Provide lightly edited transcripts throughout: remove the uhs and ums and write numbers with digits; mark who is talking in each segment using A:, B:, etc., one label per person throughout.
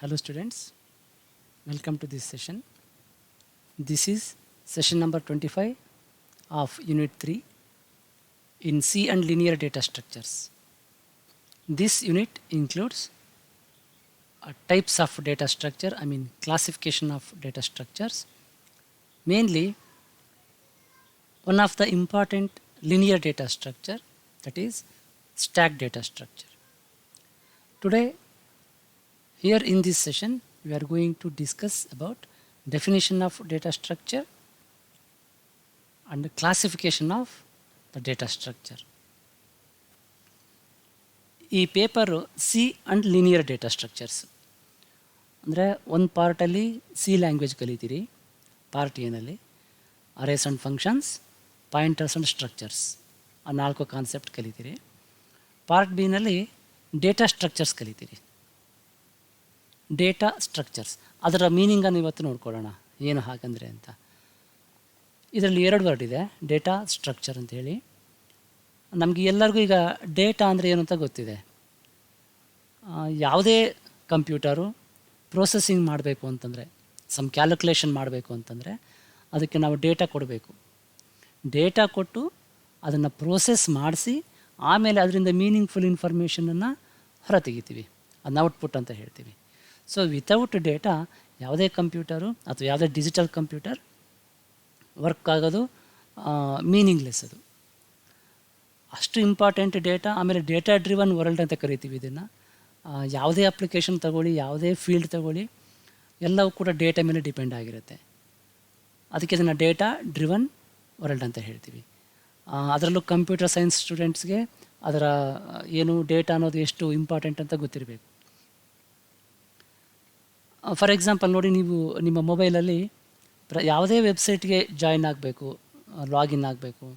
A: Hello students, welcome to this session. This is session number 25 of Unit 3 in C and linear data structures. This unit includes types of data structure, classification of data structures. Mainly, one of the important linear data structure, that is stack data structure. Today, here in this session, we are going to discuss about definition of data structure and classification of the data structure. ಈ paper C and linear data structures ಅಂದರೆ ಒಂದು ಪಾರ್ಟಲ್ಲಿ C language ಕಲಿತೀರಿ, part ಎನಲ್ಲಿ arrays and functions, pointers and structures ಆ 4 concept ಕಲಿತೀರಿ. Part ಬಿನಲ್ಲಿ data structures ಕಲಿತೀರಿ. ಡೇಟಾ ಸ್ಟ್ರಕ್ಚರ್ಸ್ ಅದರ ಮೀನಿಂಗನ್ನು ಇವತ್ತು ನೋಡ್ಕೊಳ್ಳೋಣ, ಏನು ಹಾಗಂದರೆ ಅಂತ. ಇದರಲ್ಲಿ 2 ವರ್ಡ್ ಇದೆ, ಡೇಟಾ ಸ್ಟ್ರಕ್ಚರ್ ಅಂತ ಹೇಳಿ. ನಮಗೆ ಎಲ್ಲರಿಗೂ ಈಗ ಡೇಟಾ ಅಂದರೆ ಏನು ಅಂತ ಗೊತ್ತಿದೆ. ಯಾವುದೇ ಕಂಪ್ಯೂಟರು ಪ್ರೋಸೆಸಿಂಗ್ ಮಾಡಬೇಕು ಅಂತಂದರೆ, ಸಮ್ ಕ್ಯಾಲ್ಕುಲೇಷನ್ ಮಾಡಬೇಕು ಅಂತಂದರೆ ಅದಕ್ಕೆ ನಾವು ಡೇಟಾ ಕೊಡಬೇಕು. ಡೇಟಾ ಕೊಟ್ಟು ಅದನ್ನು ಪ್ರೋಸೆಸ್ ಮಾಡಿಸಿ ಆಮೇಲೆ ಅದರಿಂದ ಮೀನಿಂಗ್ಫುಲ್ ಇನ್ಫಾರ್ಮೇಷನನ್ನು ಹೊರತೆಗಿತೀವಿ, ಅದನ್ನ ಔಟ್ಪುಟ್ ಅಂತ ಹೇಳ್ತೀವಿ. ಸೊ ವಿತೌಟ್ ಡೇಟಾ ಯಾವುದೇ ಕಂಪ್ಯೂಟರು ಅಥವಾ ಯಾವುದೇ ಡಿಜಿಟಲ್ ಕಂಪ್ಯೂಟರ್ ವರ್ಕ್ ಆಗೋದು ಮೀನಿಂಗ್ಲೆಸ್. ಅದು ಅಷ್ಟು ಇಂಪಾರ್ಟೆಂಟ್ ಡೇಟಾ. ಆಮೇಲೆ ಡೇಟಾ ಡ್ರಿವನ್ ವರ್ಲ್ಡ್ ಅಂತ ಕರಿತೀವಿ ಇದನ್ನು. ಯಾವುದೇ ಅಪ್ಲಿಕೇಶನ್ ತಗೊಳ್ಳಿ, ಯಾವುದೇ ಫೀಲ್ಡ್ ತಗೊಳ್ಳಿ, ಎಲ್ಲವೂ ಕೂಡ ಡೇಟಾ ಮೇಲೆ ಡಿಪೆಂಡ್ ಆಗಿರುತ್ತೆ. ಅದಕ್ಕೆ ಇದನ್ನು ಡೇಟಾ ಡ್ರಿವನ್ ವರ್ಲ್ಡ್ ಅಂತ ಹೇಳ್ತೀವಿ. ಅದರಲ್ಲೂ ಕಂಪ್ಯೂಟರ್ ಸೈನ್ಸ್ ಸ್ಟೂಡೆಂಟ್ಸ್ಗೆ ಅದರ ಏನು ಡೇಟಾ ಅನ್ನೋದು ಎಷ್ಟು ಇಂಪಾರ್ಟೆಂಟ್ ಅಂತ ಗೊತ್ತಿರಬೇಕು. ಫಾರ್ ಎಕ್ಸಾಂಪಲ್ ನೋಡಿ, ನೀವು ನಿಮ್ಮ ಮೊಬೈಲಲ್ಲಿ ಯಾವುದೇ ವೆಬ್ಸೈಟ್ಗೆ ಜಾಯಿನ್ ಆಗಬೇಕು, ಲಾಗಿನ್ ಆಗಬೇಕು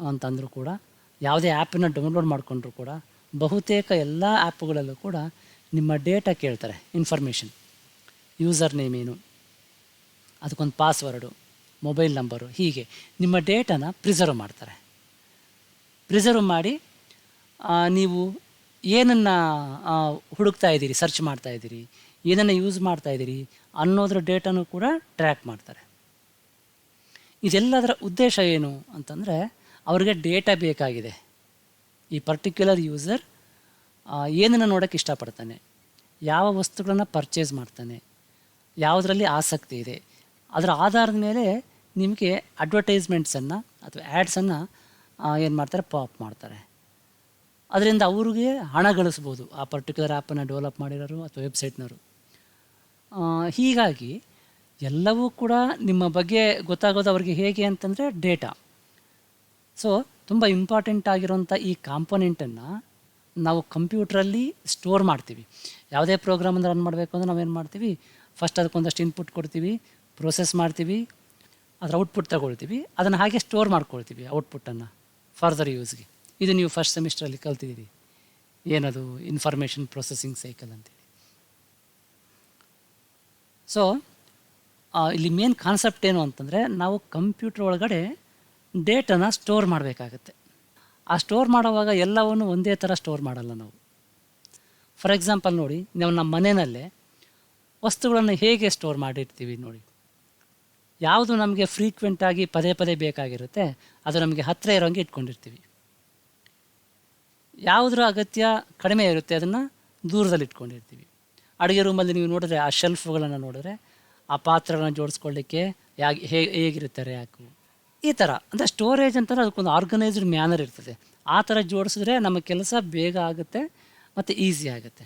A: ಅಂತಂದರೂ ಕೂಡ, ಯಾವುದೇ ಆ್ಯಪನ್ನು ಡೌನ್ಲೋಡ್ ಮಾಡಿಕೊಂಡ್ರೂ ಕೂಡ ಬಹುತೇಕ ಎಲ್ಲ ಆ್ಯಪ್ಗಳಲ್ಲೂ ಕೂಡ ನಿಮ್ಮ ಡೇಟಾ ಕೇಳ್ತಾರೆ, ಇನ್ಫಾರ್ಮೇಷನ್, ಯೂಸರ್ ನೇಮ್ ಏನು, ಅದಕ್ಕೊಂದು ಪಾಸ್ವರ್ಡು, ಮೊಬೈಲ್ ನಂಬರು, ಹೀಗೆ ನಿಮ್ಮ ಡೇಟಾನ ಪ್ರಿಸರ್ವ್ ಮಾಡ್ತಾರೆ. ಪ್ರಿಸರ್ವ್ ಮಾಡಿ ನೀವು ಏನನ್ನು ಹುಡುಕ್ತಾ ಇದ್ದೀರಿ, ಸರ್ಚ್ ಮಾಡ್ತಾ ಇದ್ದೀರಿ, ಏನನ್ನು ಯೂಸ್ ಮಾಡ್ತಾ ಇದ್ದೀರಿ ಅನ್ನೋದ್ರ ಡೇಟಾನು ಕೂಡ ಟ್ರ್ಯಾಕ್ ಮಾಡ್ತಾರೆ. ಇದೆಲ್ಲದರ ಉದ್ದೇಶ ಏನು ಅಂತಂದರೆ, ಅವ್ರಿಗೆ ಡೇಟಾ ಬೇಕಾಗಿದೆ. ಈ ಪರ್ಟಿಕ್ಯುಲರ್ ಯೂಸರ್ ಏನನ್ನು ನೋಡೋಕ್ಕೆ ಇಷ್ಟಪಡ್ತಾನೆ, ಯಾವ ವಸ್ತುಗಳನ್ನು ಪರ್ಚೇಸ್ ಮಾಡ್ತಾನೆ, ಯಾವುದರಲ್ಲಿ ಆಸಕ್ತಿ ಇದೆ, ಅದರ ಆಧಾರದ ಮೇಲೆ ನಿಮಗೆ ಅಡ್ವರ್ಟೈಸ್ಮೆಂಟ್ಸನ್ನು ಅಥವಾ ಆ್ಯಡ್ಸನ್ನು ಏನು ಮಾಡ್ತಾರೆ, ಪಾಪ್ ಮಾಡ್ತಾರೆ. ಅದರಿಂದ ಅವ್ರಿಗೆ ಹಣ ಗಳಿಸ್ಬೋದು, ಆ ಪರ್ಟಿಕ್ಯುಲರ್ ಆ್ಯಪನ್ನು ಡೆವಲಪ್ ಮಾಡಿರೋರು ಅಥವಾ ವೆಬ್ಸೈಟ್ನವರು. ಹೀಗಾಗಿ ಎಲ್ಲವೂ ಕೂಡ ನಿಮ್ಮ ಬಗ್ಗೆ ಗೊತ್ತಾಗೋದು ಅವ್ರಿಗೆ ಹೇಗೆ ಅಂತಂದರೆ ಡೇಟಾ. ಸೊ ತುಂಬ ಇಂಪಾರ್ಟೆಂಟ್ ಆಗಿರೋಂಥ ಈ ಕಾಂಪೊನೆಂಟನ್ನು ನಾವು ಕಂಪ್ಯೂಟ್ರಲ್ಲಿ ಸ್ಟೋರ್ ಮಾಡ್ತೀವಿ. ಯಾವುದೇ ಪ್ರೋಗ್ರಾಮನ್ನು ರನ್ ಮಾಡಬೇಕು ಅಂದರೆ ನಾವೇನು ಮಾಡ್ತೀವಿ, ಫಸ್ಟ್ ಅದಕ್ಕೊಂದಷ್ಟು ಇನ್ಪುಟ್ ಕೊಡ್ತೀವಿ, ಪ್ರೋಸೆಸ್ ಮಾಡ್ತೀವಿ, ಅದರ ಔಟ್ಪುಟ್ ತಗೊಳ್ತೀವಿ, ಅದನ್ನು ಹಾಗೆ ಸ್ಟೋರ್ ಮಾಡ್ಕೊಳ್ತೀವಿ ಔಟ್ಪುಟ್ಟನ್ನು ಫರ್ದರ್ ಯೂಸ್ಗೆ. ಇದು ನೀವು ಫಸ್ಟ್ ಸೆಮಿಸ್ಟ್ರಲ್ಲಿ ಕಲ್ತಿದ್ದೀರಿ, ಏನದು ಇನ್ಫಾರ್ಮೇಷನ್ ಪ್ರೊಸೆಸಿಂಗ್ ಸೈಕಲ್ ಅಂತೇಳಿ. ಸೊ ಇಲ್ಲಿ ಮೇನ್ ಕಾನ್ಸೆಪ್ಟ್ ಏನು ಅಂತಂದರೆ, ನಾವು ಕಂಪ್ಯೂಟರ್ ಒಳಗಡೆ ಡೇಟಾನ ಸ್ಟೋರ್ ಮಾಡಬೇಕಾಗತ್ತೆ. ಆ ಸ್ಟೋರ್ ಮಾಡುವಾಗ ಎಲ್ಲವನ್ನು ಒಂದೇ ಥರ ಸ್ಟೋರ್ ಮಾಡಲ್ಲ ನಾವು. ಫಾರ್ ಎಕ್ಸಾಂಪಲ್ ನೋಡಿ, ನಾವು ನಮ್ಮ ಮನೆಯಲ್ಲೇ ವಸ್ತುಗಳನ್ನು ಹೇಗೆ ಸ್ಟೋರ್ ಮಾಡಿರ್ತೀವಿ ನೋಡಿ. ಯಾವುದು ನಮಗೆ ಫ್ರೀಕ್ವೆಂಟಾಗಿ ಪದೇ ಪದೇ ಬೇಕಾಗಿರುತ್ತೆ ಅದು ನಮಗೆ ಹತ್ತಿರ ಇರೋಂಗೆ ಇಟ್ಕೊಂಡಿರ್ತೀವಿ. ಯಾವುದರ ಅಗತ್ಯ ಕಡಿಮೆ ಇರುತ್ತೆ ಅದನ್ನು ದೂರದಲ್ಲಿ ಇಟ್ಕೊಂಡಿರ್ತೀವಿ. ಅಡುಗೆ ರೂಮಲ್ಲಿ ನೀವು ನೋಡಿದ್ರೆ ಆ ಶೆಲ್ಫ್ಗಳನ್ನು ನೋಡಿದ್ರೆ ಆ ಪಾತ್ರೆಗಳನ್ನು ಜೋಡಿಸ್ಕೊಳ್ಳಿಕ್ಕೆ ಹೇಗಿರುತ್ತೆ ರ್ಯಾಕು, ಈ ಥರ. ಅಂದರೆ ಸ್ಟೋರೇಜ್ ಅಂತಂದರೆ ಅದಕ್ಕೊಂದು ಆರ್ಗನೈಸ್ಡ್ ಮ್ಯಾನರ್ ಇರ್ತದೆ. ಆ ಥರ ಜೋಡಿಸಿದ್ರೆ ನಮ್ಮ ಕೆಲಸ ಬೇಗ ಆಗುತ್ತೆ ಮತ್ತು ಈಸಿ ಆಗುತ್ತೆ.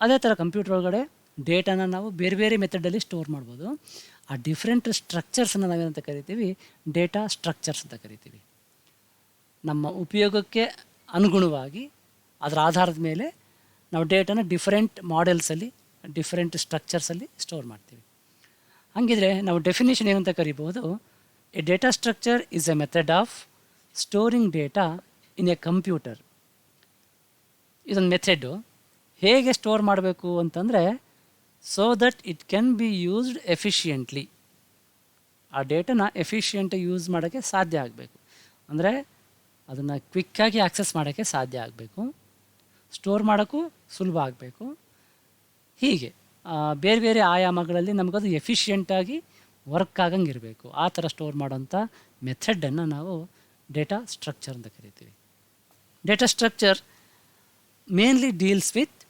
A: ಅದೇ ಥರ ಕಂಪ್ಯೂಟರ್ ಒಳಗಡೆ ಡೇಟಾನ ನಾವು ಬೇರೆ ಬೇರೆ ಮೆಥಡಲ್ಲಿ ಸ್ಟೋರ್ ಮಾಡ್ಬೋದು. ಆ ಡಿಫ್ರೆಂಟ್ ಸ್ಟ್ರಕ್ಚರ್ಸನ್ನು ನಾವೇನಂತ ಕರಿತೀವಿ, ಡೇಟಾ ಸ್ಟ್ರಕ್ಚರ್ಸ್ ಅಂತ ಕರಿತೀವಿ. ನಮ್ಮ ಉಪಯೋಗಕ್ಕೆ ಅನುಗುಣವಾಗಿ ಅದರ ಆಧಾರದ ಮೇಲೆ ನಾವು ಡೇಟಾನ ಡಿಫರೆಂಟ್ ಮಾಡೆಲ್ಸಲ್ಲಿ, ಡಿಫರೆಂಟ್ ಸ್ಟ್ರಕ್ಚರ್ಸಲ್ಲಿ ಸ್ಟೋರ್ ಮಾಡ್ತೀವಿ. ಹಾಗಿದ್ರೆ ನಾವು ಡೆಫಿನೇಷನ್ ಏನಂತ ಕರಿಬೋದು, A data structure is a method of storing data in a computer. ಇದೊಂದು ಮೆಥಡು. ಹೇಗೆ ಸ್ಟೋರ್ ಮಾಡಬೇಕು ಅಂತಂದರೆ, so that it can be used efficiently. ಆ ಡೇಟಾನ ಎಫಿಷಿಯೆಂಟಾಗಿ ಯೂಸ್ ಮಾಡೋಕ್ಕೆ ಸಾಧ್ಯ ಆಗಬೇಕು. ಅಂದರೆ ಅದನ್ನು ಕ್ವಿಕ್ಕಾಗಿ ಆಕ್ಸೆಸ್ ಮಾಡೋಕ್ಕೆ ಸಾಧ್ಯ ಆಗಬೇಕು, ಸ್ಟೋರ್ ಮಾಡೋಕ್ಕೂ ಸುಲಭ ಆಗಬೇಕು. ಹೀಗೆ ಬೇರೆ ಬೇರೆ ಆಯಾಮಗಳಲ್ಲಿ ನಮಗದು ಎಫಿಷಿಯೆಂಟಾಗಿ ವರ್ಕ್ ಆಗಂಗೆ ಇರಬೇಕು. ಆ ಥರ ಸ್ಟೋರ್ ಮಾಡೋಂಥ ಮೆಥಡನ್ನು ನಾವು ಡೇಟಾ ಸ್ಟ್ರಕ್ಚರ್ ಅಂತ ಕರಿತೀವಿ. Data structure mainly deals with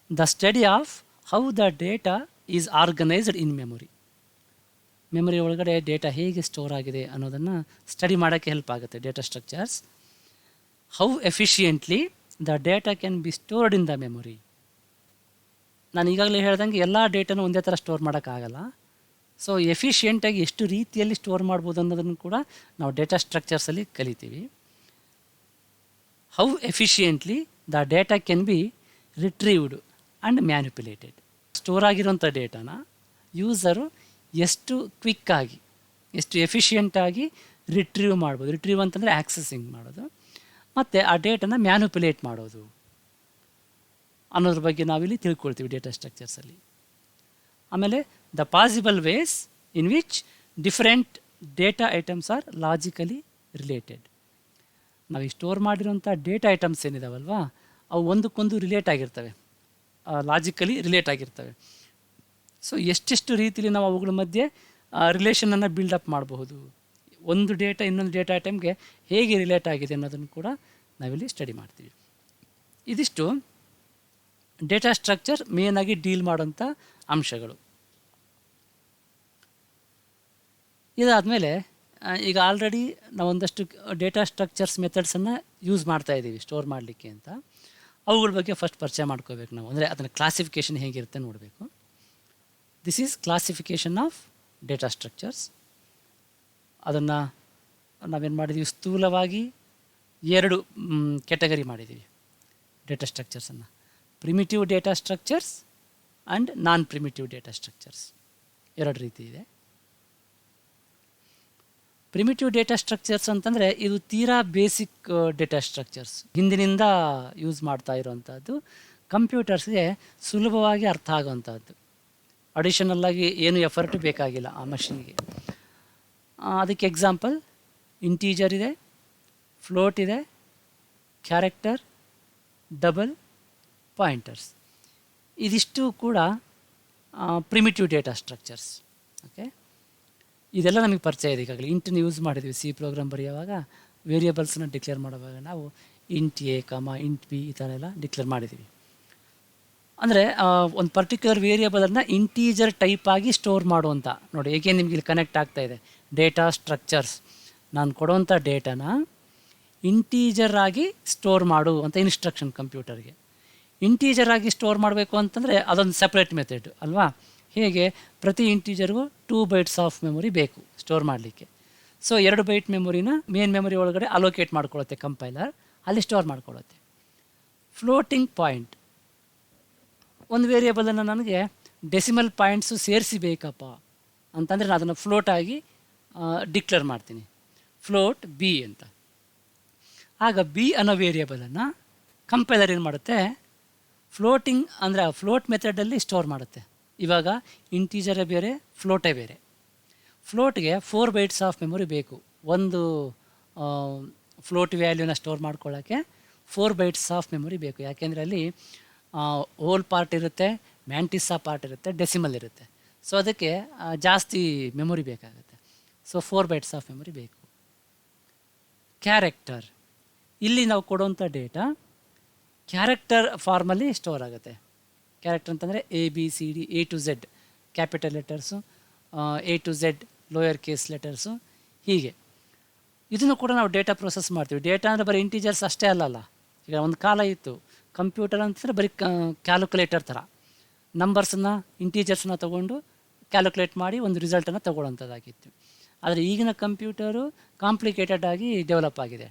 A: the study of how the data is organised in memory. Memory ಒಳಗಡೆ ಡೇಟಾ ಹೇಗೆ ಸ್ಟೋರ್ ಆಗಿದೆ ಅನ್ನೋದನ್ನು ಸ್ಟಡಿ ಮಾಡೋಕ್ಕೆ ಹೆಲ್ಪ್ ಆಗುತ್ತೆ data structures. How efficiently the data can be stored in the memory. ನಾನು ಈಗಾಗಲೇ ಹೇಳ್ದಂಗೆ ಎಲ್ಲ ಡೇಟಾನು ಒಂದೇ ಥರ ಸ್ಟೋರ್ ಮಾಡೋಕ್ಕಾಗಲ್ಲ. ಸೊ ಎಫಿಷಿಯೆಂಟಾಗಿ ಎಷ್ಟು ರೀತಿಯಲ್ಲಿ ಸ್ಟೋರ್ ಮಾಡ್ಬೋದು ಅನ್ನೋದನ್ನು ಕೂಡ ನಾವು ಡೇಟಾ ಸ್ಟ್ರಕ್ಚರ್ಸಲ್ಲಿ ಕಲಿತೀವಿ. How efficiently the data can be retrieved and manipulated. Store ಆಗಿರೋಂಥ ಡೇಟಾನ ಯೂಸರು ಎಷ್ಟು ಕ್ವಿಕ್ಕಾಗಿ, ಎಷ್ಟು ಎಫಿಷಿಯೆಂಟಾಗಿ ರಿಟ್ರೀವ್ ಮಾಡ್ಬೋದು. ರಿಟ್ರೀವ್ ಅಂತಂದರೆ ಆ್ಯಕ್ಸೆಸಿಂಗ್ ಮಾಡೋದು, ಮತ್ತು ಆ ಡೇಟಾನ ಮ್ಯಾನಿಪ್ಯುಲೇಟ್ ಮಾಡೋದು ಅನ್ನೋದ್ರ ಬಗ್ಗೆ ನಾವಿಲ್ಲಿ ತಿಳ್ಕೊಳ್ತೀವಿ ಡೇಟಾ ಸ್ಟ್ರಕ್ಚರ್ಸಲ್ಲಿ. ಆಮೇಲೆ the possible ways in which different data items are logically related. ನಾವು ಈ ಸ್ಟೋರ್ ಮಾಡಿರೋಂಥ ಡೇಟಾ ಐಟಮ್ಸ್ ಏನಿದಾವಲ್ವಾ, ಅವು ಒಂದಕ್ಕೊಂದು ರಿಲೇಟ್ ಆಗಿರ್ತವೆ, ಲಾಜಿಕಲಿ ರಿಲೇಟ್ ಆಗಿರ್ತವೆ. ಸೊ ಎಷ್ಟೆಷ್ಟು ರೀತಿಯಲ್ಲಿ ನಾವು ಅವುಗಳ ಮಧ್ಯೆ ರಿಲೇಷನನ್ನು ಬಿಲ್ಡಪ್ ಮಾಡಬಹುದು, ಒಂದು ಡೇಟಾ ಇನ್ನೊಂದು ಡೇಟಾ ಐಟಮ್ಗೆ ಹೇಗೆ ರಿಲೇಟ್ ಆಗಿದೆ ಅನ್ನೋದನ್ನು ಕೂಡ ನಾವಿಲ್ಲಿ ಸ್ಟಡಿ ಮಾಡ್ತೀವಿ. ಇದಿಷ್ಟು ಡೇಟಾ ಸ್ಟ್ರಕ್ಚರ್ ಮೇನಾಗಿ ಡೀಲ್ ಮಾಡೋಂಥ ಅಂಶಗಳು. ಇದಾದಮೇಲೆ ಈಗ ಆಲ್ರೆಡಿ ನಾವು ಒಂದಷ್ಟು ಡೇಟಾ ಸ್ಟ್ರಕ್ಚರ್ಸ್ ಮೆಥಡ್ಸನ್ನು ಯೂಸ್ ಮಾಡ್ತಾ ಇದ್ದೀವಿ ಸ್ಟೋರ್ ಮಾಡಲಿಕ್ಕೆ ಅಂತ. ಅವುಗಳ ಬಗ್ಗೆ ಫಸ್ಟ್ ಪರಿಚಯ ಮಾಡ್ಕೋಬೇಕು ನಾವು, ಅಂದರೆ ಅದನ್ನು ಕ್ಲಾಸಿಫಿಕೇಷನ್ ಹೇಗಿರುತ್ತೆ ನೋಡಬೇಕು. This is classification of data structures. ಅದನ್ನು ನಾವೇನು ಮಾಡಿದ್ದೀವಿ, ಸ್ಥೂಲವಾಗಿ 2 ಕ್ಯಾಟಗರಿ ಮಾಡಿದ್ದೀವಿ ಡೇಟಾ ಸ್ಟ್ರಕ್ಚರ್ಸನ್ನು: primitive data structures and non primitive data structures. 2 ರೀತಿ ಇದೆ. ಪ್ರಿಮಿಟಿವ್ ಡೇಟಾ ಸ್ಟ್ರಕ್ಚರ್ಸ್ ಅಂತಂದರೆ ಇದು ತೀರಾ ಬೇಸಿಕ್ ಡೇಟಾ ಸ್ಟ್ರಕ್ಚರ್ಸ್, ಹಿಂದಿನಿಂದ ಯೂಸ್ ಮಾಡ್ತಾ ಇರೋವಂಥದ್ದು, ಕಂಪ್ಯೂಟರ್ಸ್ಗೆ ಸುಲಭವಾಗಿ ಅರ್ಥ ಆಗೋವಂಥದ್ದು. ಅಡಿಷನಲ್ಲಾಗಿ ಏನು ಎಫರ್ಟ್ ಬೇಕಾಗಿಲ್ಲ ಆ ಮಷಿನ್ಗೆ. ಅದಕ್ಕೆ ಎಕ್ಸಾಂಪಲ್ ಇಂಟೀಜರ್ ಇದೆ, ಫ್ಲೋಟ್ ಇದೆ, ಕ್ಯಾರೆಕ್ಟರ್, ಡಬಲ್, ಪಾಯಿಂಟರ್ಸ್. ಇದಿಷ್ಟು ಕೂಡ ಪ್ರಿಮಿಟಿವ್ ಡೇಟಾ ಸ್ಟ್ರಕ್ಚರ್ಸ್. ಓಕೆ, ಇದೆಲ್ಲ ನಮಗೆ ಪರಿಚಯ ಇದೆ. ಈಗಾಗಲೇ ಇಂಟನ್ನು ಯೂಸ್ ಮಾಡಿದ್ವಿ ಸಿ ಪ್ರೋಗ್ರಾಮ್ ಬರೆಯುವಾಗ, ವೇರಿಯೇಬಲ್ಸನ್ನ ಡಿಕ್ಲೇರ್ ಮಾಡುವಾಗ ನಾವು ಇಂಟ್ ಎ ಇಂಟ್ ಬಿ ಈ ಥರ ಎಲ್ಲ ಡಿಕ್ಲೇರ್ ಮಾಡಿದ್ದೀವಿ. ಅಂದರೆ ಒಂದು ಪರ್ಟಿಕ್ಯುಲರ್ ವೇರಿಯೇಬಲನ್ನು ಇಂಟೀಜರ್ ಟೈಪ್ ಆಗಿ ಸ್ಟೋರ್ ಮಾಡುವಂಥ, ನೋಡಿ ಏಕೆ ನಿಮ್ಗೆ ಇಲ್ಲಿ ಕನೆಕ್ಟ್ ಆಗ್ತಾ ಇದೆ, ಡೇಟಾ ಸ್ಟ್ರಕ್ಚರ್ಸ್. ನಾನು ಕೊಡುವಂಥ ಡೇಟಾನ ಇಂಟೀಜರ್ ಆಗಿ ಸ್ಟೋರ್ ಮಾಡು ಅಂತ ಇನ್ಸ್ಟ್ರಕ್ಷನ್ ಕಂಪ್ಯೂಟರ್ಗೆ. ಇಂಟೀಜರ್ ಆಗಿ ಸ್ಟೋರ್ ಮಾಡಬೇಕು ಅಂತಂದರೆ ಅದೊಂದು ಸಪ್ರೇಟ್ ಮೆಥಡ್ ಅಲ್ವಾ. ಹೇಗೆ, ಪ್ರತಿ ಇಂಟೀಜರ್ಗೂ 2 ಬೈಟ್ಸ್ ಆಫ್ ಮೆಮೊರಿ ಬೇಕು ಸ್ಟೋರ್ ಮಾಡಲಿಕ್ಕೆ. ಸೊ 2 ಬೈಟ್ ಮೆಮೊರಿನ ಮೇನ್ ಮೆಮೊರಿ ಒಳಗಡೆ ಅಲೋಕೇಟ್ ಮಾಡ್ಕೊಳ್ಳುತ್ತೆ ಕಂಪೈಲರ್, ಅಲ್ಲಿ ಸ್ಟೋರ್ ಮಾಡ್ಕೊಳ್ಳುತ್ತೆ. ಫ್ಲೋಟಿಂಗ್ ಪಾಯಿಂಟ್, ಒಂದು ವೇರಿಯೇಬಲನ್ನು ನನಗೆ ಡೆಸಿಮಲ್ ಪಾಯಿಂಟ್ಸು ಸೇರಿಸಿ ಬೇಕಪ್ಪ ಅಂತಂದರೆ ನಾನು ಅದನ್ನು ಫ್ಲೋಟ್ ಆಗಿ ಡಿಕ್ಲೇರ್ ಮಾಡ್ತೀನಿ, ಫ್ಲೋಟ್ ಬಿ ಅಂತ. ಆಗ ಬಿ ಅನ್ನೋ ವೇರಿಯೇಬಲನ್ನು ಕಂಪೈಲರ್ ಏನು ಮಾಡುತ್ತೆ, ಫ್ಲೋಟಿಂಗ್ ಅಂದರೆ ಆ ಫ್ಲೋಟ್ ಮೆಥಡಲ್ಲಿ ಸ್ಟೋರ್ ಮಾಡುತ್ತೆ. ಇವಾಗ ಇಂಟೀಜರೇ ಬೇರೆ, ಫ್ಲೋಟೇ ಬೇರೆ. ಫ್ಲೋಟ್ಗೆ 4 ಬೈಟ್ಸ್ ಆಫ್ ಮೆಮೊರಿ ಬೇಕು. ಒಂದು ಫ್ಲೋಟ್ ವ್ಯಾಲ್ಯೂನ ಸ್ಟೋರ್ ಮಾಡ್ಕೊಳ್ಳೋಕ್ಕೆ 4 ಬೈಟ್ಸ್ ಆಫ್ ಮೆಮೊರಿ ಬೇಕು. ಯಾಕೆಂದರೆ ಅಲ್ಲಿ ಹೋಲ್ ಪಾರ್ಟ್ ಇರುತ್ತೆ, ಮ್ಯಾಂಟಿಸಾ ಪಾರ್ಟ್ ಇರುತ್ತೆ, ಡೆಸಿಮಲ್ ಇರುತ್ತೆ. ಸೊ ಅದಕ್ಕೆ ಜಾಸ್ತಿ ಮೆಮೊರಿ ಬೇಕಾಗುತ್ತೆ. ಸೊ 4 ಬೈಟ್ಸ್ ಆಫ್ ಮೆಮೊರಿ ಬೇಕು. ಕ್ಯಾರೆಕ್ಟರ್, ಇಲ್ಲಿ ನಾವು ಕೊಡುವಂಥ ಡೇಟಾ ಕ್ಯಾರೆಕ್ಟರ್ ಫಾರ್ಮಲ್ಲಿ ಸ್ಟೋರ್ ಆಗುತ್ತೆ. ಕ್ಯಾರೆಕ್ಟರ್ ಅಂತಂದರೆ ABCD A to Z capital letters, A to Z lower case letters, ಹೀಗೆ ಇದನ್ನು ಕೂಡ ನಾವು ಡೇಟಾ ಪ್ರೊಸೆಸ್ ಮಾಡ್ತೀವಿ. ಡೇಟಾ ಅಂದರೆ ಬರೀ ಇಂಟೀಜರ್ಸ್ ಅಷ್ಟೇ ಅಲ್ಲಲ್ಲ. ಈಗ ಒಂದು ಕಾಲ ಇತ್ತು, ಕಂಪ್ಯೂಟರ್ ಅಂತಂದರೆ ಬರೀ ಕ್ಯಾಲ್ಕುಲೇಟರ್ ಥರ ನಂಬರ್ಸನ್ನು, ಇಂಟೀಜರ್ಸನ್ನ ತೊಗೊಂಡು ಕ್ಯಾಲ್ಕುಲೇಟ್ ಮಾಡಿ ಒಂದು ರಿಸಲ್ಟನ್ನು ತೊಗೊಳ್ಳೋಂಥದ್ದಾಗಿತ್ತು. ಆದರೆ ಈಗಿನ ಕಂಪ್ಯೂಟರು ಕಾಂಪ್ಲಿಕೇಟೆಡ್ ಆಗಿ ಡೆವಲಪ್ ಆಗಿದೆ.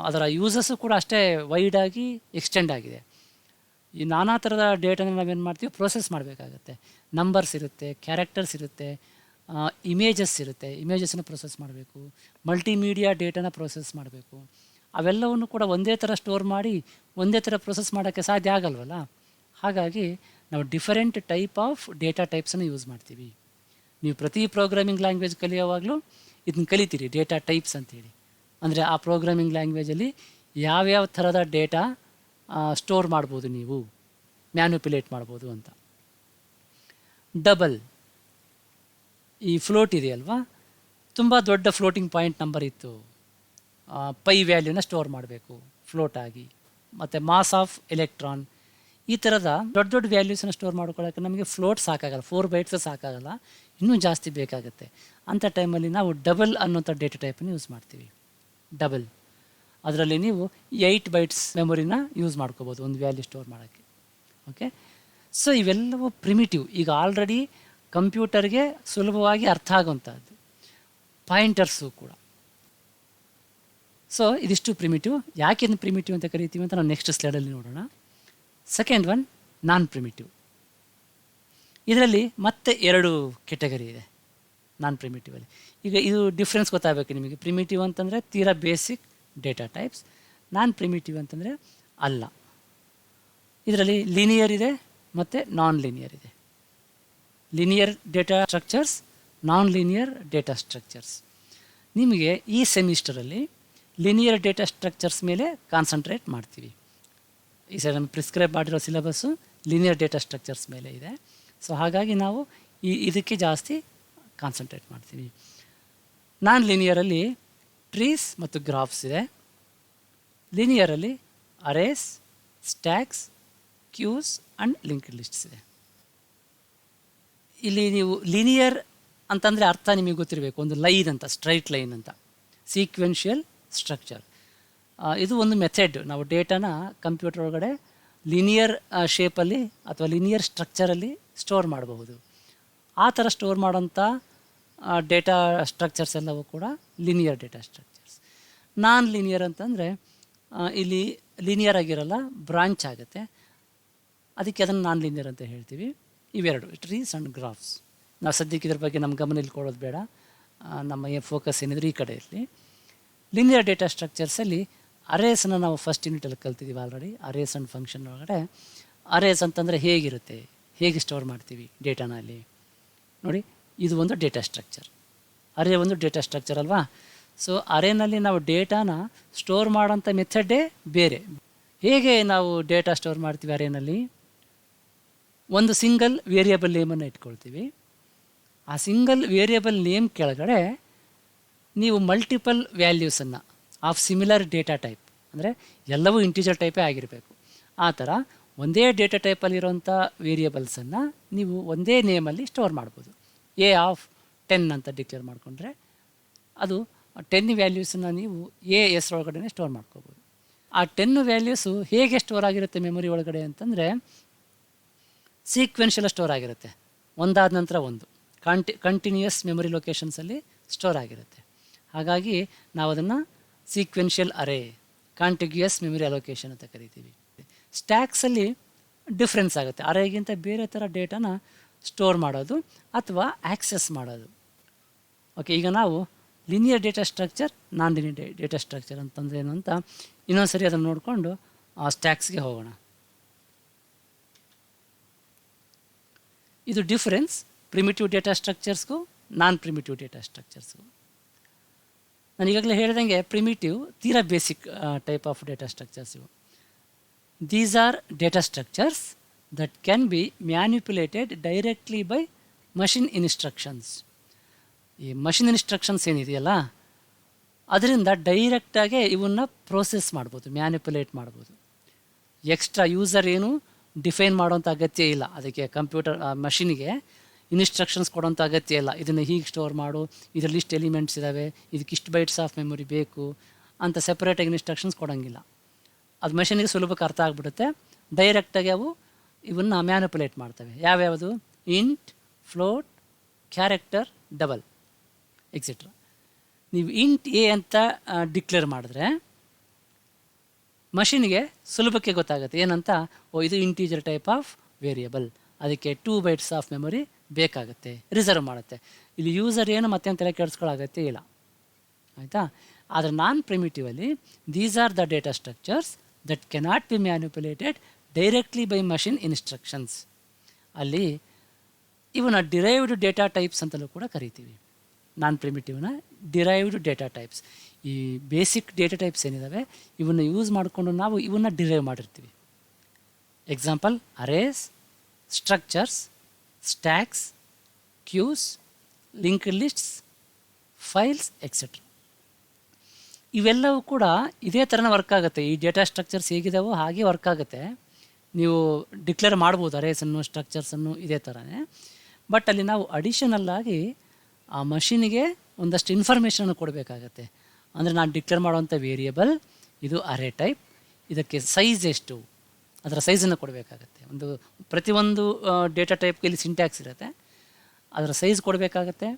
A: ಅದರ ಯೂಸಸ್ಸು ಕೂಡ ಅಷ್ಟೇ ವೈಡಾಗಿ ಎಕ್ಸ್ಟೆಂಡ್ ಆಗಿದೆ. ಈ ನಾನಾ ಥರದ ಡೇಟಾನ ನಾವೇನು ಮಾಡ್ತೀವಿ, ಪ್ರೋಸೆಸ್ ಮಾಡಬೇಕಾಗತ್ತೆ. ನಂಬರ್ಸ್ ಇರುತ್ತೆ, ಕ್ಯಾರೆಕ್ಟರ್ಸ್ ಇರುತ್ತೆ, ಇಮೇಜಸ್ ಇರುತ್ತೆ, ಇಮೇಜಸ್ಸನ್ನು ಪ್ರೊಸೆಸ್ ಮಾಡಬೇಕು, ಮಲ್ಟಿಮೀಡಿಯಾ ಡೇಟಾನ ಪ್ರೊಸೆಸ್ ಮಾಡಬೇಕು. ಅವೆಲ್ಲವನ್ನು ಕೂಡ ಒಂದೇ ಥರ ಸ್ಟೋರ್ ಮಾಡಿ ಒಂದೇ ಥರ ಪ್ರೊಸೆಸ್ ಮಾಡೋಕ್ಕೆ ಸಾಧ್ಯ ಆಗಲ್ವಲ್ಲ. ಹಾಗಾಗಿ ನಾವು ಡಿಫರೆಂಟ್ ಟೈಪ್ ಆಫ್ ಡೇಟಾ ಟೈಪ್ಸನ್ನು ಯೂಸ್ ಮಾಡ್ತೀವಿ. ನೀವು ಪ್ರತಿ ಪ್ರೋಗ್ರಾಮಿಂಗ್ ಲ್ಯಾಂಗ್ವೇಜ್ ಕಲಿಯೋವಾಗಲೂ ಇದನ್ನು ಕಲಿತೀರಿ, ಡೇಟಾ ಟೈಪ್ಸ್ ಅಂತೇಳಿ. ಅಂದರೆ ಆ ಪ್ರೋಗ್ರಾಮಿಂಗ್ ಲ್ಯಾಂಗ್ವೇಜಲ್ಲಿ ಯಾವ್ಯಾವ ಥರದ ಡೇಟಾ ಸ್ಟೋರ್ ಮಾಡ್ಬೋದು, ನೀವು ಮ್ಯಾನ್ಯುಪ್ಯುಲೇಟ್ ಮಾಡ್ಬೋದು ಅಂತ. ಡಬಲ್, ಈ ಫ್ಲೋಟ್ ಇದೆಯಲ್ವಾ, ತುಂಬ ದೊಡ್ಡ ಫ್ಲೋಟಿಂಗ್ ಪಾಯಿಂಟ್ ನಂಬರ್ ಇತ್ತು, ಪೈ ವ್ಯಾಲ್ಯೂನ ಸ್ಟೋರ್ ಮಾಡಬೇಕು ಫ್ಲೋಟ್ ಆಗಿ, ಮತ್ತು ಮಾಸ್ ಆಫ್ ಎಲೆಕ್ಟ್ರಾನ್, ಈ ಥರದ ದೊಡ್ಡ ದೊಡ್ಡ ವ್ಯಾಲ್ಯೂಸನ್ನ ಸ್ಟೋರ್ ಮಾಡ್ಕೊಳ್ಳೋಕ್ಕೆ ನಮಗೆ ಫ್ಲೋಟ್ ಸಾಕಾಗಲ್ಲ, 4 ಬೈಟ್ಸ್ ಸಾಕಾಗಲ್ಲ, ಇನ್ನೂ ಜಾಸ್ತಿ ಬೇಕಾಗುತ್ತೆ. ಅಂಥ ಟೈಮಲ್ಲಿ ನಾವು ಡಬಲ್ ಅನ್ನೋಂಥ ಡೇಟಾ ಟೈಪನ್ನು ಯೂಸ್ ಮಾಡ್ತೀವಿ. ಡಬಲ್ ಅದರಲ್ಲಿ ನೀವು 8 ಬೈಟ್ಸ್ ಮೆಮೊರಿನ ಯೂಸ್ ಮಾಡ್ಕೋಬೋದು ಒಂದು ವ್ಯಾಲ್ಯೂ ಸ್ಟೋರ್ ಮಾಡೋಕ್ಕೆ. ಓಕೆ, ಸೊ ಇವೆಲ್ಲವೂ ಪ್ರಿಮಿಟಿವ್, ಈಗ ಆಲ್ರೆಡಿ ಕಂಪ್ಯೂಟರ್ಗೆ ಸುಲಭವಾಗಿ ಅರ್ಥ ಆಗುವಂಥದ್ದು, ಪಾಯಿಂಟರ್ಸು ಕೂಡ. ಸೊ ಇದಿಷ್ಟು ಪ್ರಿಮಿಟಿವ್. ಯಾಕೆ ಇದನ್ನು ಪ್ರಿಮಿಟಿವ್ ಅಂತ ಕರಿತೀವಿ ಅಂತ ನಾವು ನೆಕ್ಸ್ಟ್ ಸ್ಲೈಡಲ್ಲಿ ನೋಡೋಣ. ಸೆಕೆಂಡ್ ಒನ್ ನಾನ್ ಪ್ರಿಮಿಟಿವ್. ಇದರಲ್ಲಿ ಮತ್ತೆ 2 ಕೆಟಗರಿ ಇದೆ ನಾನ್ ಪ್ರಿಮಿಟಿವಲ್ಲಿ. ಈಗ ಇದು ಡಿಫ್ರೆನ್ಸ್ ಗೊತ್ತಾಗಬೇಕು ನಿಮಗೆ. ಪ್ರಿಮಿಟಿವ್ ಅಂತಂದರೆ ತೀರಾ ಬೇಸಿಕ್ ಡೇಟಾ ಟೈಪ್ಸ್, ನಾನ್ ಪ್ರಿಮಿಟಿವ್ ಅಂತಂದರೆ ಅಲ್ಲ. ಇದರಲ್ಲಿ ಲಿನಿಯರ್ ಇದೆ ಮತ್ತು ನಾನ್ ಲಿನಿಯರ್ ಇದೆ. ಲಿನಿಯರ್ ಡೇಟಾ ಸ್ಟ್ರಕ್ಚರ್ಸ್, ನಾನ್ ಲಿನಿಯರ್ ಡೇಟಾ ಸ್ಟ್ರಕ್ಚರ್ಸ್. ನಿಮಗೆ ಈ ಸೆಮಿಸ್ಟರಲ್ಲಿ ಲಿನಿಯರ್ ಡೇಟಾ ಸ್ಟ್ರಕ್ಚರ್ಸ್ ಮೇಲೆ ಕಾನ್ಸಂಟ್ರೇಟ್ ಮಾಡ್ತೀವಿ. ಈ ಸರಿ ನಮಗೆ ಪ್ರಿಸ್ಕ್ರೈಬ್ ಮಾಡಿರೋ ಸಿಲೆಬಸ್ಸು ಲಿನಿಯರ್ ಡೇಟಾ ಸ್ಟ್ರಕ್ಚರ್ಸ್ ಮೇಲೆ ಇದೆ. ಸೊ ಹಾಗಾಗಿ ನಾವು ಇದಕ್ಕೆ ಜಾಸ್ತಿ ಕಾನ್ಸಂಟ್ರೇಟ್ ಮಾಡ್ತೀವಿ. ನಾನ್ ಲಿನಿಯರಲ್ಲಿ ಟ್ರೀಸ್ ಮತ್ತು ಗ್ರಾಫ್ಸ್ ಇದೆ. ಲಿನಿಯರಲ್ಲಿ arrays, stacks, queues and linked lists ಇದೆ. ಇಲ್ಲಿ ನೀವು ಲಿನಿಯರ್ ಅಂತಂದರೆ ಅರ್ಥ ನಿಮಗೆ ಗೊತ್ತಿರಬೇಕು, ಒಂದು ಲೈನ್ ಅಂತ, ಸ್ಟ್ರೈಟ್ ಲೈನ್ ಅಂತ, ಸೀಕ್ವೆನ್ಷಿಯಲ್ ಸ್ಟ್ರಕ್ಚರ್. ಇದು ಒಂದು ಮೆಥಡ್, ನಾವು ಡೇಟಾನ ಕಂಪ್ಯೂಟರ್ ಒಳಗಡೆ ಲಿನಿಯರ್ ಶೇಪಲ್ಲಿ ಅಥವಾ ಲಿನಿಯರ್ ಸ್ಟ್ರಕ್ಚರಲ್ಲಿ ಸ್ಟೋರ್ ಮಾಡಬಹುದು. ಆ ಥರ ಸ್ಟೋರ್ ಮಾಡೋಂಥ ಡೇಟಾ ಸ್ಟ್ರಕ್ಚರ್ಸ್ ಎಲ್ಲವೂ ಕೂಡ ಲಿನಿಯರ್ ಡೇಟಾ ಸ್ಟ್ರಕ್ಚರ್ಸ್. ನಾನ್ ಲಿನಿಯರ್ ಅಂತಂದರೆ ಇಲ್ಲಿ ಲಿನಿಯರ್ ಆಗಿರಲ್ಲ, ಬ್ರಾಂಚ್ ಆಗುತ್ತೆ, ಅದಕ್ಕೆ ಅದನ್ನು ನಾನ್ ಲಿನಿಯರ್ ಅಂತ ಹೇಳ್ತೀವಿ. ಇವೆರಡು ಟ್ರೀಸ್ ಆ್ಯಂಡ್ ಗ್ರಾಫ್ಸ್. ನಾವು ಸದ್ಯಕ್ಕೆ ಇದ್ರ ಬಗ್ಗೆ ನಮ್ಮ ಗಮನ ಇಲ್ಲಿ ಕೊಡೋದು ಬೇಡ, ನಮ್ಮ ಫೋಕಸ್ ಏನಿದ್ರೆ ಈ ಕಡೆ ಇರಲಿ. ಲಿನಿಯರ್ ಡೇಟಾ ಸ್ಟ್ರಕ್ಚರ್ಸಲ್ಲಿ ಅರೇಸನ್ನು ನಾವು ಫಸ್ಟ್ ಯೂನಿಟಲ್ಲಿ ಕಲ್ತಿದ್ದೀವಿ ಆಲ್ರೆಡಿ. ಅರೇಸ್ ಆ್ಯಂಡ್ ಫಂಕ್ಷನ್ ಒಳಗಡೆ ಅರೇಸ್ ಅಂತಂದರೆ ಹೇಗಿರುತ್ತೆ, ಹೇಗೆ ಸ್ಟೋರ್ ಮಾಡ್ತೀವಿ ಡೇಟಾನಲ್ಲಿ ನೋಡಿ. ಇದು ಒಂದು ಡೇಟಾ ಸ್ಟ್ರಕ್ಚರ್, ಅರೇ ಒಂದು ಡೇಟಾ ಸ್ಟ್ರಕ್ಚರ್ ಅಲ್ವಾ. ಸೊ ಅರೇನಲ್ಲಿ ನಾವು ಡೇಟಾನ ಸ್ಟೋರ್ ಮಾಡೋಂಥ ಮೆಥಡೇ ಬೇರೆ. ಹೇಗೆ ನಾವು ಡೇಟಾ ಸ್ಟೋರ್ ಮಾಡ್ತೀವಿ ಅರೇನಲ್ಲಿ, ಒಂದು ಸಿಂಗಲ್ ವೇರಿಯಬಲ್ ನೇಮನ್ನು ಇಟ್ಕೊಳ್ತೀವಿ. ಆ ಸಿಂಗಲ್ ವೇರಿಯಬಲ್ ನೇಮ್ ಕೆಳಗಡೆ ನೀವು ಮಲ್ಟಿಪಲ್ ವ್ಯಾಲ್ಯೂಸನ್ನು ಆಫ್ ಸಿಮಿಲರ್ ಡೇಟಾ ಟೈಪ್, ಅಂದರೆ ಎಲ್ಲವೂ ಇಂಟಿಜರ್ ಟೈಪೇ ಆಗಿರಬೇಕು, ಆ ಥರ ಒಂದೇ ಡೇಟಾ ಟೈಪಲ್ಲಿರೋಂಥ ವೇರಿಯಬಲ್ಸನ್ನು ನೀವು ಒಂದೇ ನೇಮಲ್ಲಿ ಸ್ಟೋರ್ ಮಾಡ್ಬೋದು. ಎ ಆಫ್ 10 ಅಂತ ಡಿಕ್ಲೇರ್ ಮಾಡಿಕೊಂಡ್ರೆ ಅದು 10 ವ್ಯಾಲ್ಯೂಸನ್ನು ನೀವು ಎ ಎಸ್ ಒಳಗಡೆ ಸ್ಟೋರ್ ಮಾಡ್ಕೋಬೋದು. ಆ 10 ವ್ಯಾಲ್ಯೂಸು ಹೇಗೆ ಸ್ಟೋರ್ ಆಗಿರುತ್ತೆ ಮೆಮೊರಿ ಒಳಗಡೆ ಅಂತಂದರೆ ಸೀಕ್ವೆನ್ಷಿಯಲ್ ಸ್ಟೋರ್ ಆಗಿರುತ್ತೆ, ಒಂದಾದ ನಂತರ ಒಂದು ಕಂಟಿನ್ಯೂಯಸ್ ಮೆಮೊರಿ ಲೊಕೇಶನ್ಸಲ್ಲಿ ಸ್ಟೋರ್ ಆಗಿರುತ್ತೆ. ಹಾಗಾಗಿ ನಾವು ಅದನ್ನು ಸೀಕ್ವೆನ್ಷಿಯಲ್ ಅರೇ, ಕಾಂಟಿಗ್ಯೂಯಸ್ ಮೆಮೊರಿ ಅಲೋಕೇಶನ್ ಅಂತ ಕರಿತೀವಿ. ಸ್ಟ್ಯಾಕ್ಸಲ್ಲಿ ಡಿಫ್ರೆನ್ಸ್ ಆಗುತ್ತೆ, ಅರೇಗಿಂತ ಬೇರೆ ಥರ ಡೇಟಾನ ಸ್ಟೋರ್ ಮಾಡೋದು ಅಥವಾ ಆ್ಯಕ್ಸೆಸ್ ಮಾಡೋದು. ಓಕೆ, ಈಗ ನಾವು ಲಿನಿಯರ್ ಡೇಟಾ ಸ್ಟ್ರಕ್ಚರ್, ನಾನ್ ಲಿನಿಯರ್ ಡೇಟಾ ಸ್ಟ್ರಕ್ಚರ್ ಅಂತಂದರೆ ಏನು ಅಂತ ಇನ್ನೊಂದು ಸರಿ ಅದನ್ನು ನೋಡಿಕೊಂಡು ಸ್ಟ್ಯಾಕ್ಸ್ಗೆ ಹೋಗೋಣ. ಇದು ಡಿಫ್ರೆನ್ಸ್ ಪ್ರಿಮಿಟಿವ್ ಡೇಟಾ ಸ್ಟ್ರಕ್ಚರ್ಸ್ಗೂ ನಾನ್ ಪ್ರಿಮಿಟಿವ್ ಡೇಟಾ ಸ್ಟ್ರಕ್ಚರ್ಸ್ಗೂ. ನಾನು ಈಗಾಗಲೇ ಹೇಳಿದಂಗೆ ಪ್ರಿಮಿಟಿವ್ ತೀರಾ basic type of data structures ಇವು. These are data structures that can be manipulated directly by machine instructions. ಈ ಮಷಿನ್ ಇನ್ಸ್ಟ್ರಕ್ಷನ್ಸ್ ಏನಿದೆಯಲ್ಲ ಅದರಿಂದ ಡೈರೆಕ್ಟಾಗೆ ಇವನ್ನು ಪ್ರೋಸೆಸ್ ಮಾಡ್ಬೋದು, ಮ್ಯಾನಿಪ್ಯುಲೇಟ್ ಮಾಡ್ಬೋದು. ಎಕ್ಸ್ಟ್ರಾ ಯೂಸರ್ ಏನು ಡಿಫೈನ್ ಮಾಡೋಂಥ ಅಗತ್ಯ ಇಲ್ಲ, ಅದಕ್ಕೆ ಕಂಪ್ಯೂಟರ್ ಮಷಿನ್ಗೆ ಇನ್ಸ್ಟ್ರಕ್ಷನ್ಸ್ ಕೊಡೋಂಥ ಅಗತ್ಯ ಇಲ್ಲ. ಇದನ್ನು ಹೀಗೆ ಸ್ಟೋರ್ ಮಾಡು, ಇದರಲ್ಲಿ ಇಷ್ಟು ಎಲಿಮೆಂಟ್ಸ್ ಇದ್ದಾವೆ, ಇದಕ್ಕೆ ಇಷ್ಟು ಬೈಟ್ಸ್ ಆಫ್ ಮೆಮೊರಿ ಬೇಕು ಅಂತ ಸೆಪರೇಟಾಗಿ ಇನ್ಸ್ಟ್ರಕ್ಷನ್ಸ್ ಕೊಡೋಂಗಿಲ್ಲ. ಅದು ಮಷಿನ್ಗೆ ಸುಲಭಕ್ಕೆ ಅರ್ಥ ಆಗಿಬಿಡುತ್ತೆ. ಡೈರೆಕ್ಟಾಗಿ ಅವು ಇವನ್ನ ಮ್ಯಾನಿಪ್ಯುಲೇಟ್ ಮಾಡ್ತವೆ. ಯಾವ್ಯಾವುದು? Int, float, character, double, etcetera. ನೀವು ಇಂಟ್ ಎ ಅಂತ ಡಿಕ್ಲೇರ್ ಮಾಡಿದ್ರೆ ಮಷಿನ್ಗೆ ಸುಲಭಕ್ಕೆ ಗೊತ್ತಾಗುತ್ತೆ ಏನಂತ, ಇದು ಇಂಟೀಜರ್ ಟೈಪ್ ಆಫ್ ವೇರಿಯಬಲ್, ಅದಕ್ಕೆ 2 ಬೈಟ್ಸ್ ಆಫ್ ಮೆಮೊರಿ ಬೇಕಾಗುತ್ತೆ, ರಿಸರ್ವ್ ಮಾಡುತ್ತೆ. ಇಲ್ಲಿ ಯೂಸರ್ ಏನು ಮತ್ತೆ ತಲೆ ಕೆಡಿಸ್ಕೊಳ್ಳೋಗತ್ತೆ ಇಲ್ಲ, ಆಯಿತಾ. ಆದರೆ ನಾನ್ ಪ್ರಿಮಿಟಿವಲ್ಲಿ these are the data structures that cannot be manipulated directly by machine instructions. ಅಲ್ಲಿ ಇವನ್ನ ಡಿರೈವ್ಡ್ ಡೇಟಾ ಟೈಪ್ಸ್ ಅಂತಲೂ ಕೂಡ ಕರಿತೀವಿ. ನಾನ್ ಪ್ರಿಮಿಟಿವ್ನ ಡಿರೈವ್ಡ್ ಡೇಟಾ ಟೈಪ್ಸ್. ಈ ಬೇಸಿಕ್ ಡೇಟಾ ಟೈಪ್ಸ್ ಏನಿದ್ದಾವೆ ಇವನ್ನು ಯೂಸ್ ಮಾಡಿಕೊಂಡು ನಾವು ಇವನ್ನ ಡಿರೈವ್ ಮಾಡಿರ್ತೀವಿ. Example: arrays, structures, stacks, queues, linked lists, files etcetera. ಇವೆಲ್ಲವೂ ಕೂಡ ಇದೇ ಥರನೇ ವರ್ಕ್ ಆಗುತ್ತೆ. ಈ ಡೇಟಾ ಸ್ಟ್ರಕ್ಚರ್ಸ್ ಹೇಗಿದಾವೋ ಹಾಗೆ ವರ್ಕ್ ಆಗುತ್ತೆ. ನೀವು ಡಿಕ್ಲೇರ್ ಮಾಡ್ಬೋದು ಅರೇಸನ್ನು, ಸ್ಟ್ರಕ್ಚರ್ಸನ್ನು ಇದೇ ಥರನೇ. ಬಟ್ ಅಲ್ಲಿ ನಾವು ಅಡಿಷನಲ್ ಆಗಿ ಆ ಮಷೀನಿಗೆ ಒಂದಷ್ಟು ಇನ್ಫಾರ್ಮೇಷನನ್ನು ಕೊಡಬೇಕಾಗತ್ತೆ. ಅಂದರೆ ನಾನು ಡಿಕ್ಲೇರ್ ಮಾಡುವಂಥ ವೇರಿಯಬಲ್ ಇದು ಅರೇ ಟೈಪ್, ಇದಕ್ಕೆ ಸೈಜ್ ಎಷ್ಟು, ಅದರ ಸೈಜನ್ನು ಕೊಡಬೇಕಾಗತ್ತೆ. ಪ್ರತಿಯೊಂದು ಡೇಟಾ ಟೈಪ್ಗೆ ಇಲ್ಲಿ ಸಿಂಟ್ಯಾಕ್ಸ್ ಇರುತ್ತೆ, ಅದರ ಸೈಜ್ ಕೊಡಬೇಕಾಗತ್ತೆ.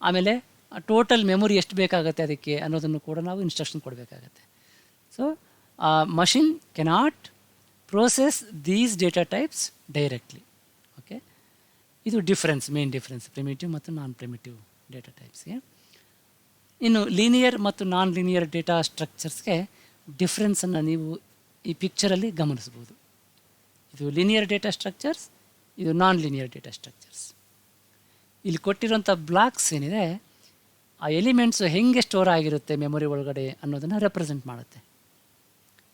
A: ಆಮೇಲೆ ಟೋಟಲ್ ಮೆಮೊರಿ ಎಷ್ಟು ಬೇಕಾಗುತ್ತೆ ಅದಕ್ಕೆ ಅನ್ನೋದನ್ನು ಕೂಡ ನಾವು ಇನ್ಸ್ಟ್ರಕ್ಷನ್ ಕೊಡಬೇಕಾಗತ್ತೆ. So machine cannot process these data types directly. Okay, ಇದು ಡಿಫ್ರೆನ್ಸ್, ಮೇನ್ ಡಿಫ್ರೆನ್ಸ್ ಪ್ರಿಮಿಟಿವ್ ಮತ್ತು ನಾನ್ ಪ್ರಿಮಿಟಿವ್ ಡೇಟಾ ಟೈಪ್ಸ್ಗೆ. ಇನ್ನು ಲೀನಿಯರ್ ಮತ್ತು ನಾನ್ ಲೀನಿಯರ್ ಡೇಟಾ ಸ್ಟ್ರಕ್ಚರ್ಸ್ಗೆ ಡಿಫ್ರೆನ್ಸನ್ನು ನೀವು ಈ ಪಿಕ್ಚರಲ್ಲಿ ಗಮನಿಸ್ಬೋದು. ಇದು ಲೀನಿಯರ್ ಡೇಟಾ ಸ್ಟ್ರಕ್ಚರ್ಸ್, ಇದು ನಾನ್ ಲೀನಿಯರ್ ಡೇಟಾ ಸ್ಟ್ರಕ್ಚರ್ಸ್. ಇಲ್ಲಿ ಕೊಟ್ಟಿರೋಂಥ ಬ್ಲಾಕ್ಸ್ ಏನಿದೆ ಆ ಎಲಿಮೆಂಟ್ಸು ಹೆಂಗೆ ಸ್ಟೋರ್ ಆಗಿರುತ್ತೆ ಮೆಮೊರಿ ಒಳಗಡೆ ಅನ್ನೋದನ್ನು ರೆಪ್ರೆಸೆಂಟ್ ಮಾಡುತ್ತೆ.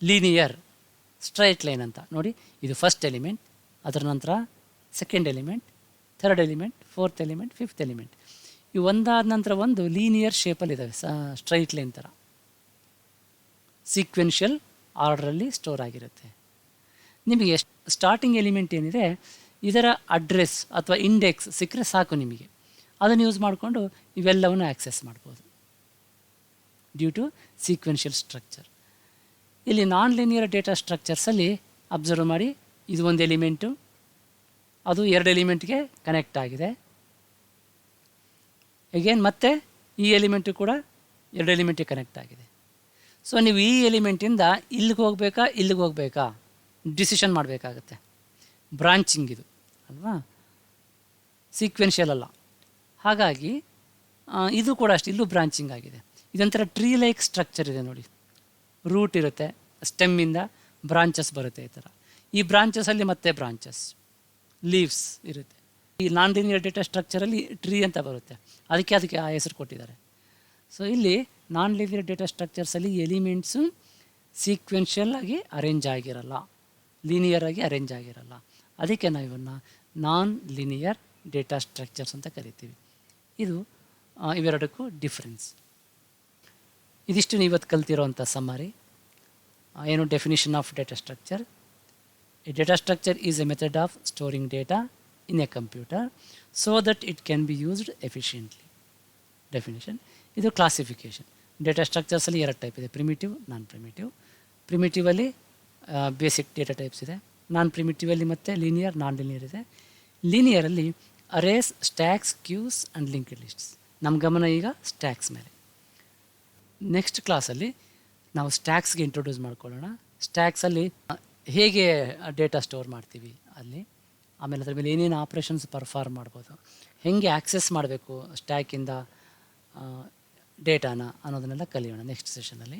A: ಲೀನಿಯರ್ ಸ್ಟ್ರೈಟ್ ಲೈನ್ ಅಂತ ನೋಡಿ, ಇದು ಫಸ್ಟ್ ಎಲಿಮೆಂಟ್, ಅದರ ನಂತರ second element, third element, fourth element, fifth element. ಇವು ಒಂದಾದ ನಂತರ ಒಂದು ಲೀನಿಯರ್ ಶೇಪಲ್ಲಿದ್ದಾವೆ, ಸ್ಟ್ರೈಟ್ ಲೈನ್ ಥರ ಸೀಕ್ವೆನ್ಷಿಯಲ್ ಆರ್ಡ್ರಲ್ಲಿ ಸ್ಟೋರ್ ಆಗಿರುತ್ತೆ. ನಿಮಗೆ ಸ್ಟಾರ್ಟಿಂಗ್ ಎಲಿಮೆಂಟ್ ಏನಿದೆ ಇದರ ಅಡ್ರೆಸ್ ಅಥವಾ ಇಂಡೆಕ್ಸ್ ಸಿಕ್ಕರೆ ಸಾಕು, ನಿಮಗೆ ಅದನ್ನು ಯೂಸ್ ಮಾಡಿಕೊಂಡು ಇವೆಲ್ಲವನ್ನು ಆ್ಯಕ್ಸೆಸ್ ಮಾಡ್ಬೋದು ಡ್ಯೂ ಟು ಸೀಕ್ವೆನ್ಷಿಯಲ್ ಸ್ಟ್ರಕ್ಚರ್. ಇಲ್ಲಿ ನಾನ್ ಲೀನಿಯರ್ ಡೇಟಾ ಸ್ಟ್ರಕ್ಚರ್ಸಲ್ಲಿ ಅಬ್ಸರ್ವ್ ಮಾಡಿ, ಇದು ಒಂದು ಎಲಿಮೆಂಟು, ಅದು ಎರಡು ಎಲಿಮೆಂಟ್ಗೆ ಕನೆಕ್ಟ್ ಆಗಿದೆ. ಅಗೇನ್ ಮತ್ತೆ ಈ ಎಲಿಮೆಂಟು ಕೂಡ ಎರಡು ಎಲಿಮೆಂಟಿಗೆ ಕನೆಕ್ಟ್ ಆಗಿದೆ. ಸೊ ನೀವು ಈ ಎಲಿಮೆಂಟಿಂದ ಇಲ್ಲಿಗೆ ಹೋಗಬೇಕಾ ಇಲ್ಲಿಗೆ ಹೋಗಬೇಕಾ ಡಿಸಿಷನ್ ಮಾಡಬೇಕಾಗತ್ತೆ. ಬ್ರಾಂಚಿಂಗ್ ಇದು ಅಲ್ವಾ, ಸೀಕ್ವೆನ್ಷಿಯಲ್ ಅಲ್ಲ. ಹಾಗಾಗಿ ಇದು ಕೂಡ ಅಷ್ಟೇ, ಇಲ್ಲೂ ಬ್ರಾಂಚಿಂಗ್ ಆಗಿದೆ. ಇದೊಂಥರ ಟ್ರೀ ಲೈಕ್ ಸ್ಟ್ರಕ್ಚರ್ ಇದೆ ನೋಡಿ, ರೂಟ್ ಇರುತ್ತೆ, ಸ್ಟೆಮ್ಮಿಂದ ಬ್ರಾಂಚಸ್ ಬರುತ್ತೆ ಈ ಥರ. ಈ ಬ್ರಾಂಚಸಲ್ಲಿ ಮತ್ತೆ ಬ್ರಾಂಚಸ್, ಲೀವ್ಸ್ ಇರುತ್ತೆ. ಈ ನಾನ್ ಲೀನಿಯರ್ ಡೇಟಾ ಸ್ಟ್ರಕ್ಚರಲ್ಲಿ ಟ್ರೀ ಅಂತ ಬರುತ್ತೆ, ಅದಕ್ಕೆ ಆ ಹೆಸರು ಕೊಟ್ಟಿದ್ದಾರೆ. ಸೊ ಇಲ್ಲಿ ನಾನ್ ಲೀನಿಯರ್ ಡೇಟಾ ಸ್ಟ್ರಕ್ಚರ್ಸಲ್ಲಿ ಎಲಿಮೆಂಟ್ಸು ಸೀಕ್ವೆನ್ಷಿಯಲ್ ಆಗಿ ಅರೇಂಜ್ ಆಗಿರಲ್ಲ, ಲೀನಿಯರ್ ಆಗಿ ಅರೇಂಜ್ ಆಗಿರಲ್ಲ. ಅದಕ್ಕೆ ನಾವು ಇವನ್ನು ನಾನ್ ಲೀನಿಯರ್ ಡೇಟಾ ಸ್ಟ್ರಕ್ಚರ್ಸ್ ಅಂತ ಕರಿತೀವಿ. ಇದು ಇವೆರಡಕ್ಕೂ ಡಿಫ್ರೆನ್ಸ್. ಇದಿಷ್ಟು ನೀವು ಇವತ್ತು ಕಲ್ತಿರೋವಂಥ ಸಮ್ಮರಿ. ಏನು definition of data structure. A data structure is a method of storing data in a computer so that it can be used efficiently. Definition. ಇದು ಕ್ಲಾಸಿಫಿಕೇಷನ್. ಡೇಟಾ ಸ್ಟ್ರಕ್ಚರ್ಸಲ್ಲಿ ಎರಡು ಟೈಪ್ ಇದೆ, ಪ್ರಿಮಿಟಿವ್, ನಾನ್ ಪ್ರಿಮಿಟಿವ್. ಪ್ರಿಮಿಟಿವಲ್ಲಿ basic data types ಇದೆ, non ಪ್ರಿಮಿಟಿವಲ್ಲಿ ಮತ್ತು linear, non linear ಇದೆ. ಲೀನಿಯರಲ್ಲಿ arrays, stacks, queues and linked lists. ನಮ್ಮ ಗಮನ ಈಗ ಸ್ಟ್ಯಾಕ್ಸ್ ಮೇಲೆ. ನೆಕ್ಸ್ಟ್ ಕ್ಲಾಸಲ್ಲಿ ನಾವು ಸ್ಟ್ಯಾಕ್ಸ್ಗೆ ಇಂಟ್ರೊಡ್ಯೂಸ್ ಮಾಡ್ಕೊಳ್ಳೋಣ. ಸ್ಟ್ಯಾಕ್ಸಲ್ಲಿ ಹೇಗೆ ಡೇಟಾ ಸ್ಟೋರ್ ಮಾಡ್ತೀವಿ ಅಲ್ಲಿ, ಆಮೇಲೆ ಅದ್ರ ಮೇಲೆ ಏನೇನು ಆಪ್ರೇಷನ್ಸ್ ಪರ್ಫಾರ್ಮ್ ಮಾಡ್ಬೋದು, ಹೇಗೆ ಆ್ಯಕ್ಸೆಸ್ ಮಾಡಬೇಕು ಸ್ಟ್ಯಾಕಿಂದ ಡೇಟಾನ ಅನ್ನೋದನ್ನೆಲ್ಲ ಕಲಿಯೋಣ ನೆಕ್ಸ್ಟ್ ಸೆಷನಲ್ಲಿ.